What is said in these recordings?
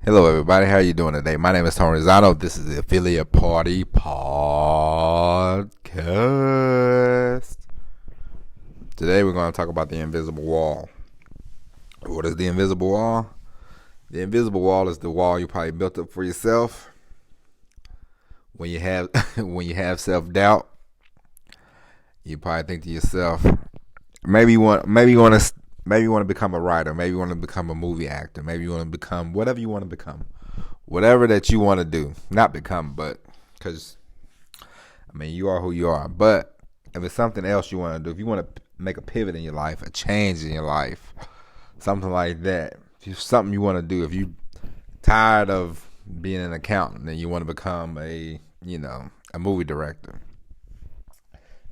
Hello, everybody. How are you doing today? My name is Tony Rizano. This is the Affiliate Party Podcast. Today, we're going to talk about the invisible wall. What is the invisible wall? The invisible wall is the wall you probably built up for yourself when you have self-doubt. You probably think to yourself, maybe you want to become a writer. Maybe you want to become a movie actor. Maybe you want to become whatever you want to become. Whatever that you want to do. Not become, but because, you are who you are. But if it's something else you want to do, if you want to make a pivot in your life, a change in your life, something like that, if it's something you want to do, if you're tired of being an accountant and you want to become a movie director,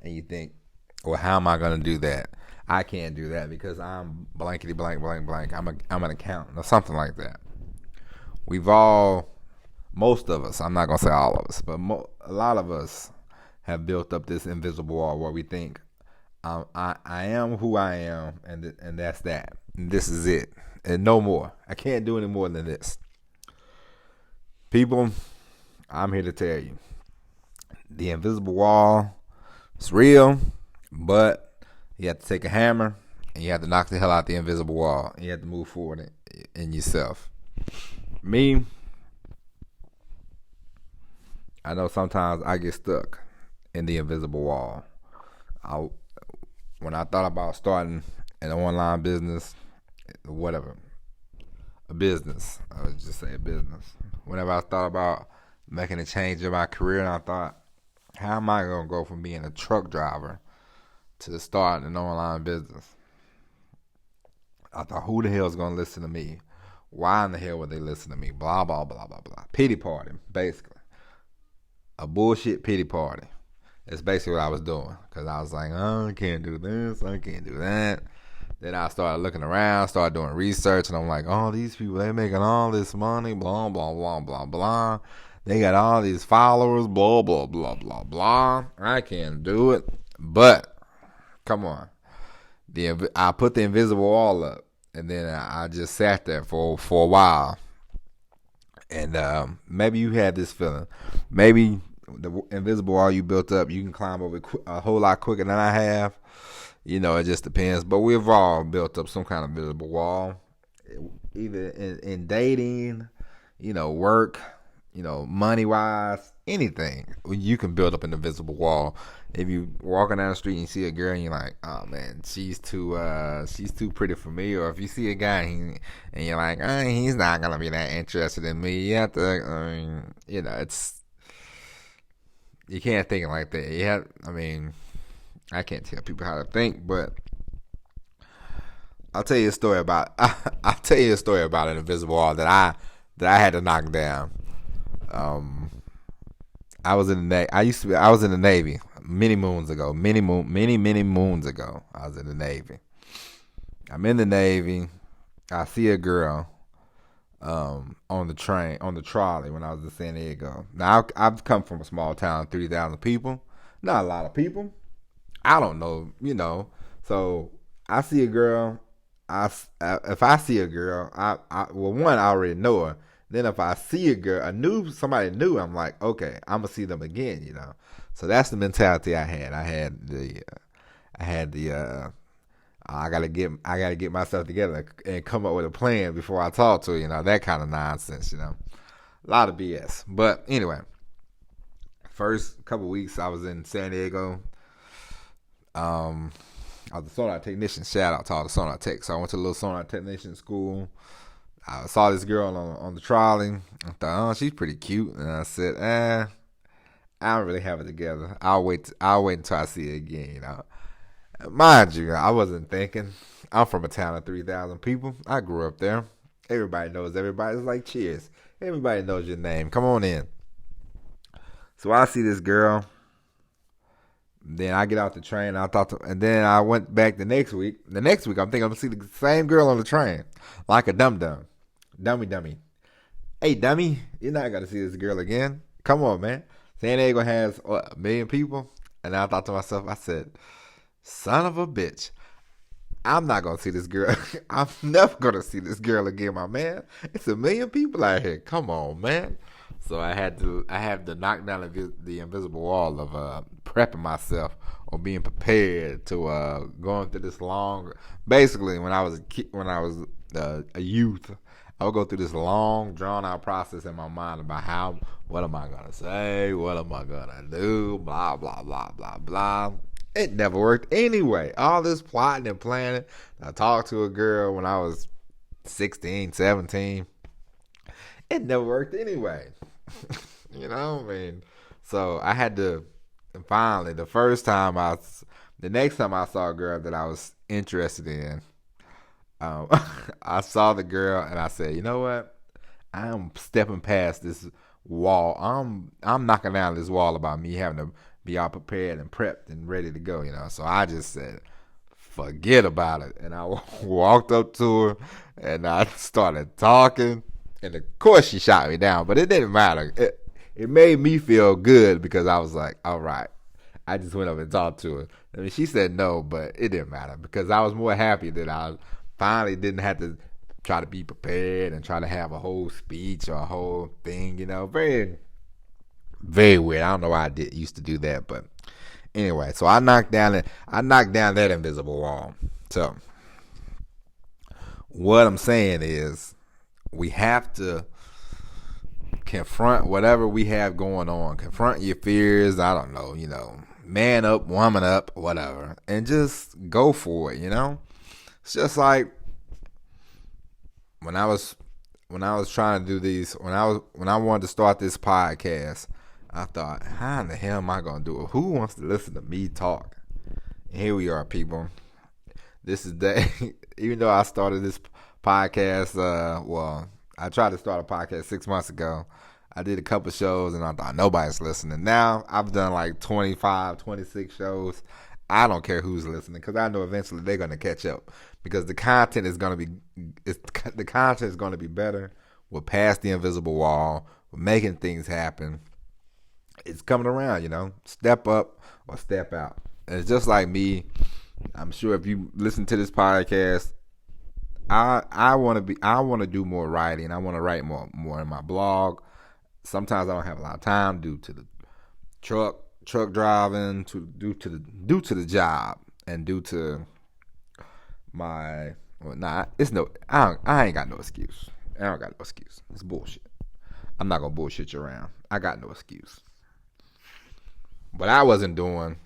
and you think, well, how am I going to do that? I can't do that because I'm blankety blank blank blank. I'm an accountant or something like that. Most of us, I'm not gonna say all of us, but a lot of us have built up this invisible wall where we think I am who I am, and that's that. And this is it, and no more. I can't do any more than this. People, I'm here to tell you, the invisible wall is real, but you have to take a hammer and you have to knock the hell out the invisible wall. And you have to move forward in yourself. Me, I know sometimes I get stuck in the invisible wall. When I thought about starting an online business, whatever, a business, I would just say a business. Whenever I thought about making a change in my career, and I thought, how am I going to go from being a truck driver to start an online business? I thought, who the hell is going to listen to me? Why in the hell would they listen to me? Blah, blah, blah, blah, blah. Pity party, basically. A bullshit pity party. That's basically what I was doing. Because I was like, oh, I can't do this. I can't do that. Then I started looking around, started doing research, and I'm like, oh, these people, they're making all this money, blah, blah, blah, blah, blah. They got all these followers, blah, blah, blah, blah, blah. I can't do it. But come on. I put the invisible wall up, and then I just sat there for a while. And maybe you had this feeling. Maybe the invisible wall you built up, you can climb over a whole lot quicker than I have. It just depends. But we've all built up some kind of invisible wall, either in dating, work, money-wise, anything. You can build up an invisible wall. If you walking down the street and you see a girl and you're like, oh man, she's too pretty for me. Or if you see a guy and you're like, he's not gonna be that interested in me. You have to, you can't think like that. I can't tell people how to think, but I'll tell you a story about an invisible wall that I had to knock down. I was in the Navy many moons ago. Many moons ago, I was in the Navy. I'm in the Navy. I see a girl on the trolley when I was in San Diego. Now, I've come from a small town, 3,000 people. Not a lot of people. I don't know, So I see a girl. If I see a girl, I already know her. Then if I see a girl, somebody new, I'm like, okay, I'm gonna see them again, So that's the mentality I had. I gotta get myself together and come up with a plan before I talk to her, that kind of nonsense, A lot of BS. But anyway, first couple weeks I was in San Diego. I was a sonar technician. Shout out to all the sonar techs. So I went to a little sonar technician school. I saw this girl on the trolley. I thought, oh, she's pretty cute. And I said, I don't really have it together. I'll wait until I see her again, Mind you, I wasn't thinking. I'm from a town of 3,000 people. I grew up there. Everybody knows everybody. It's like cheers. Everybody knows your name. Come on in. So I see this girl. Then I get out the train. And then I went back the next week. The next week, I'm thinking I'm going to see the same girl on the train. Like a dum-dum. Dummy. Hey, dummy, you're not going to see this girl again. Come on, man. San Diego has 1 million people. And I thought to myself, I said, son of a bitch. I'm not gonna see this girl. I'm never gonna see this girl again, my man. It's a million people out here. Come on, man. So I had to knock down the invisible wall of prepping myself or being prepared to going through this long. Basically, when I was a youth, I would go through this long, drawn out process in my mind about what am I gonna say, what am I gonna do, blah blah blah blah blah. It never worked anyway. All this plotting and planning. I talked to a girl when I was 16, 17. It never worked anyway. You know what I mean? So I had to finally, the next time I saw a girl that I was interested in, I saw the girl and I said, you know what? I'm stepping past this wall. I'm knocking down this wall about me having to be all prepared and prepped and ready to go, So I just said, forget about it. And I walked up to her and I started talking. And of course she shot me down, but it didn't matter. It made me feel good because I was like, all right. I just went up and talked to her. I mean, she said no, but it didn't matter because I was more happy that I finally didn't have to try to be prepared and try to have a whole speech or a whole thing, Very, very weird. I don't know why I used to do that, but anyway, so I knocked down that invisible wall. So what I'm saying is we have to confront whatever we have going on. Confront your fears. I don't know, man up, woman up, whatever, and just go for it. It's just like when I was trying to do these, when I wanted to start this podcast, I thought, how in the hell am I gonna do it? Who wants to listen to me talk? And here we are, people. This is even though I started this podcast, I tried to start a podcast 6 months ago. I did a couple shows and I thought nobody's listening. Now I've done like 25, 26 shows. I don't care who's listening because I know eventually they're going to catch up because the content is going to be better. We're past the invisible wall. We're making things happen. It's coming around, Step up or step out. And it's just like me. I'm sure if you listen to this podcast, I want to do more writing. I want to write more in my blog. Sometimes I don't have a lot of time due to the truck driving, due to the job, and due to my I ain't got no excuse. I don't got no excuse. It's bullshit. I'm not gonna bullshit you around. I got no excuse. But I wasn't doing.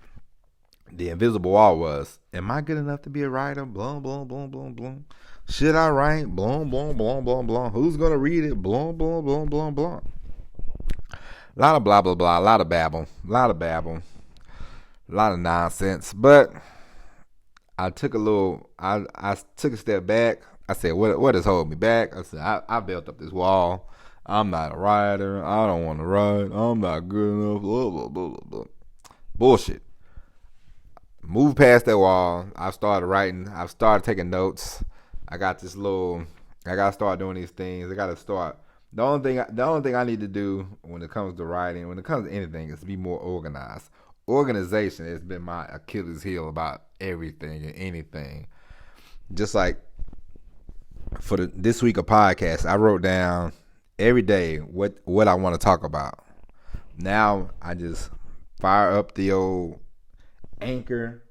The invisible wall was, am I good enough to be a writer? Blah, blah, blah, blah, blah. Should I write? Blah, blah, blah, blah, blah. Who's going to read it? Blah, blah, blah, blah, blah. A lot of blah, blah, blah. A lot of babble. A lot of nonsense. But I took I took a step back. I said, what is holding me back? I said, I built up this wall. I'm not a writer. I don't want to write. I'm not good enough. Blah, blah, blah, blah, blah. Bullshit. Move past that wall. I've started writing. I've started taking notes. I got to start doing these things. I got to start. The only thing I need to do when it comes to writing, when it comes to anything, is to be more organized. Organization has been my Achilles heel about everything and anything. Just like for this week of podcast, I wrote down every day what I want to talk about. Now I just fire up the old Anchor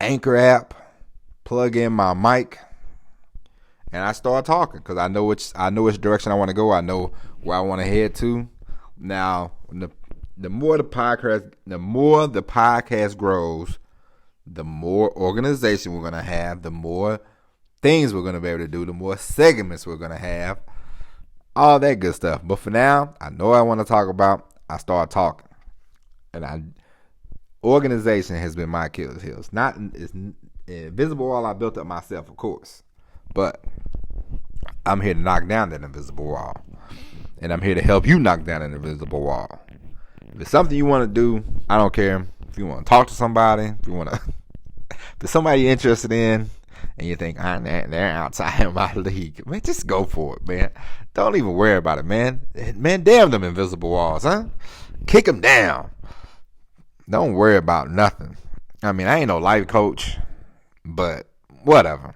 app, plug in my mic, and I start talking because I know which direction I want to go. I know where I want to head to. Now, the more the podcast grows, the more organization we're gonna have, the more things we're gonna be able to do, the more segments we're gonna have, all that good stuff. But for now, I know what I want to talk about. I start talking, and organization has been my Achilles heel. It's invisible wall I built up myself, of course, but I'm here to knock down that invisible wall, and I'm here to help you knock down an invisible wall. If it's something you want to do, I don't care. If you want to talk to somebody, if there's somebody you're interested in, and you think they're outside my league, man, just go for it, man. Don't even worry about it, man. Man, damn them invisible walls, huh? Kick them down. Don't worry about nothing. I mean, I ain't no life coach. But whatever.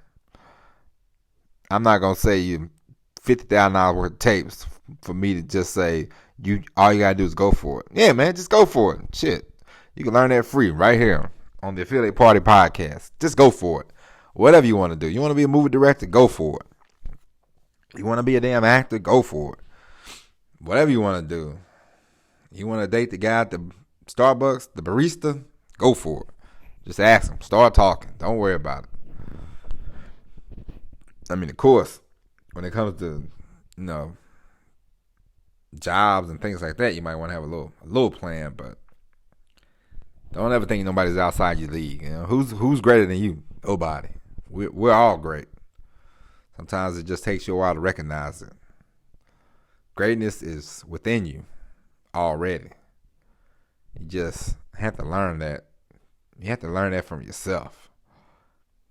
I'm not gonna say you $50,000 worth of tapes for me to just say you. All you gotta do is go for it. Yeah, man, just go for it. Shit, you can learn that free right here on the Affiliate Party Podcast. Just go for it. Whatever you want to do. You want to be a movie director? Go for it. You want to be a damn actor? Go for it. Whatever you want to do. You want to date the guy at the Starbucks, the barista? Go for it. Just ask him. Start talking. Don't worry about it. I mean, of course, when it comes to, jobs and things like that, you might want to have a little plan, but don't ever think nobody's outside your league. Who's greater than you? Nobody. We're all great. Sometimes it just takes you a while to recognize it. Greatness is within you already. You just have to learn that. You have to learn that from yourself.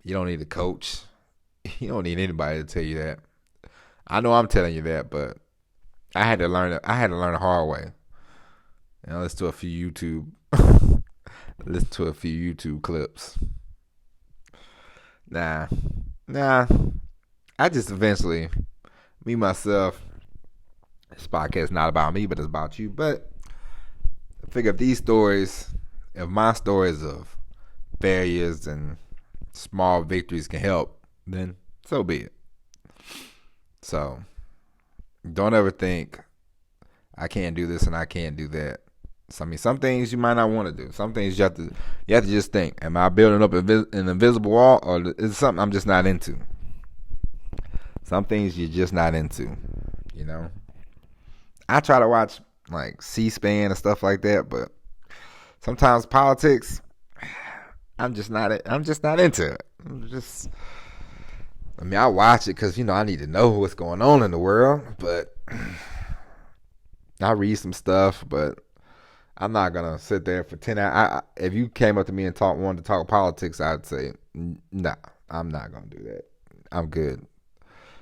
You don't need a coach. You don't need anybody to tell you that. I know I'm telling you that, but I had to learn it. I had to learn the hard way. Listen to a few YouTube clips. Nah. I just eventually, me myself. This podcast is not about me, but it's about you. But I figure if my stories of failures and small victories can help, then so be it. So don't ever think I can't do this and I can't do that. Some things you might not want to do. Some things you have to just think: am I building up an invisible wall, or is it something I'm just not into? Some things you're just not into. I try to watch like C-SPAN and stuff like that, but sometimes politics, I'm just not into it. I watch it because I need to know what's going on in the world, but I read some stuff, but I'm not gonna sit there for 10 hours. If you came up to me and wanted to talk politics, I'd say, nah, I'm not gonna do that. I'm good.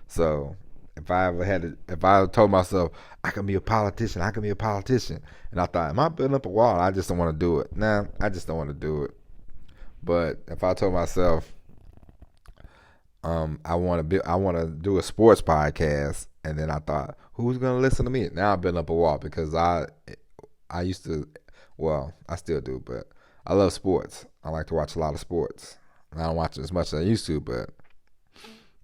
So if I told myself I can be a politician, and I thought, am I building up a wall? I just don't want to do it. Nah, I just don't want to do it. But if I told myself, I want to do a sports podcast, and then I thought, who's gonna listen to me? Now I'm building up a wall because I used to, well, I still do, but I love sports. I like to watch a lot of sports. I don't watch it as much as I used to, but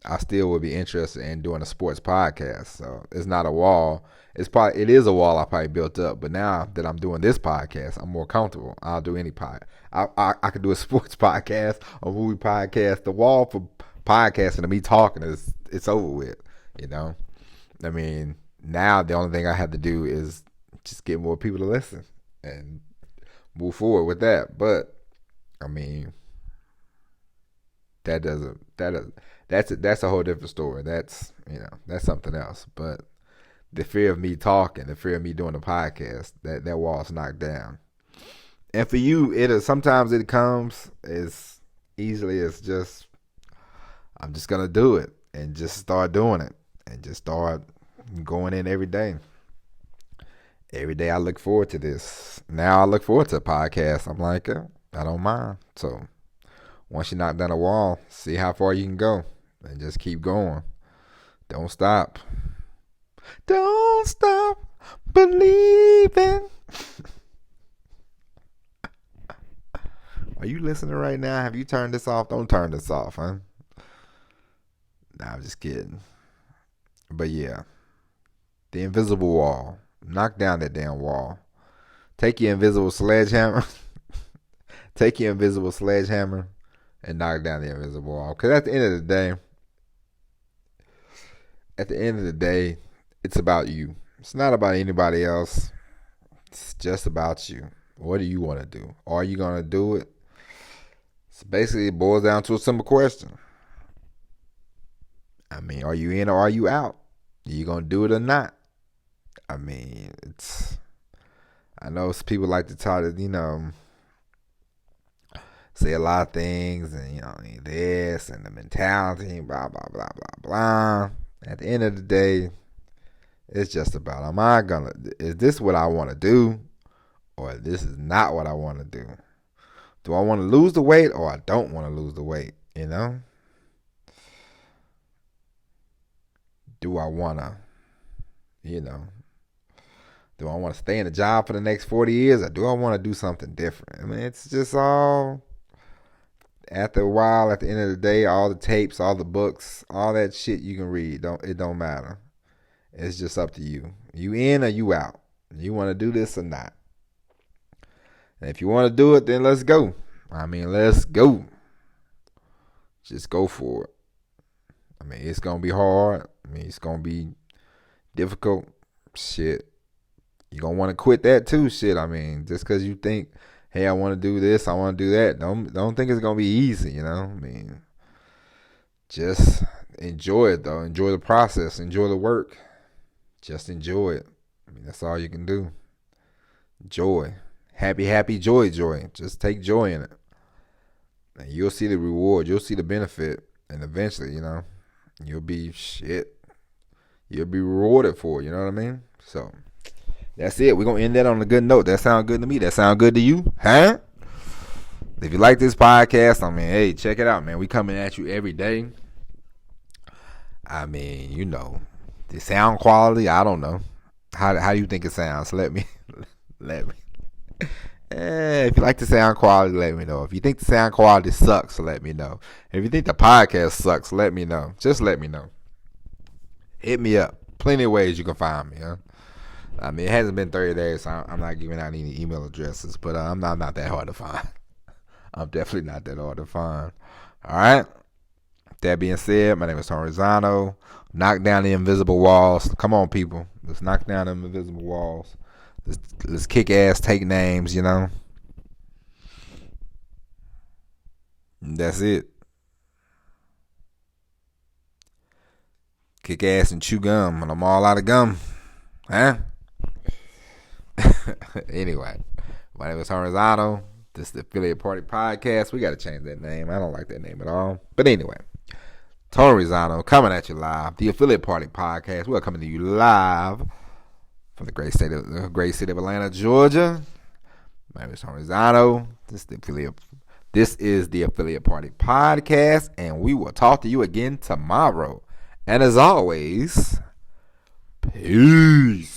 I still would be interested in doing a sports podcast. So it's not a wall. It is a wall I probably built up, but now that I'm doing this podcast, I'm more comfortable. I'll do any pod. I could do a sports podcast, a movie podcast. The wall for podcasting and me talking it's over with. I mean, now the only thing I have to do is just get more people to listen and move forward with that. But I mean, that's a whole different story. That's something else. But the fear of me talking, the fear of me doing the podcast, that wall's knocked down. And for you, sometimes it comes as easily as just, I'm just gonna do it and just start doing it and just start going in every day. Every day I look forward to this. Now I look forward to a podcast. I'm like, I don't mind. So once you knock down a wall, see how far you can go and just keep going. Don't stop. Don't stop believing. Are you listening right now? Have you turned this off? Don't turn this off, huh? Nah, I'm just kidding. But yeah, the invisible wall. Knock down that damn wall. Take your invisible sledgehammer. And knock down the invisible wall. Because at the end of the day, it's about you. It's not about anybody else. It's just about you. What do you want to do? Are you going to do it? So basically, it boils down to a simple question. I mean, are you in or are you out? Are you going to do it or not? I mean, I know people like to try to, say a lot of things and, this and the mentality, blah, blah, blah, blah, blah. At the end of the day, it's just about, is this what I want to do? Or this is not what I want to do? Do I want to lose the weight or I don't want to lose the weight? You know? Do I want to, you know, do I want to stay in a job for the next 40 years or do I want to do something different? I mean, it's just all, after a while, at the end of the day, all the tapes, all the books, all that shit you can read, it don't matter. It's just up to you. You in or you out? You want to do this or not? And if you want to do it, then let's go. I mean, let's go. Just go for it. I mean, it's going to be hard. I mean, it's going to be difficult. Shit. You're going to want to quit that too. Shit. I mean, just because you think, hey, I want to do this, I want to do that. Don't think it's going to be easy, you know? I mean, just enjoy it, though. Enjoy the process. Enjoy the work. Just enjoy it. I mean, that's all you can do. Joy. Happy, happy, joy, joy. Just take joy in it. And you'll see the reward. You'll see the benefit. And eventually, you know, you'll be You'll be rewarded for it. You know what I mean? So, that's it. We're going to end that on a good note. That sound good to me? That sound good to you? Huh? If you like this podcast, I mean, hey, check it out, man. We coming at you every day. I mean, you know, the sound quality, I don't know. How do you think it sounds? Let me. If you like the sound quality, let me know. If you think the sound quality sucks, let me know. If you think the podcast sucks, let me know. Just let me know. Hit me up. Plenty of ways you can find me, huh? I mean, it hasn't been 30 days, so I'm not giving out any email addresses, but I'm not that hard to find. I'm definitely not that hard to find. All right? That being said, my name is Tony Rizzano. Knock down the invisible walls. Come on, people. Let's knock down them invisible walls. Let's kick ass, take names, you know. And that's it. Kick ass and chew gum, and I'm all out of gum. Huh? Anyway, my name is Tony Rizzano. This is the Affiliate Party Podcast. We got to change that name. I don't like that name at all. But anyway, Tony Rizzano coming at you live. The Affiliate Party Podcast. We're coming to you live from the great city of Atlanta, Georgia. My name is Tony Rizzano. This is the Affiliate Party Podcast, and we will talk to you again tomorrow. And as always, peace.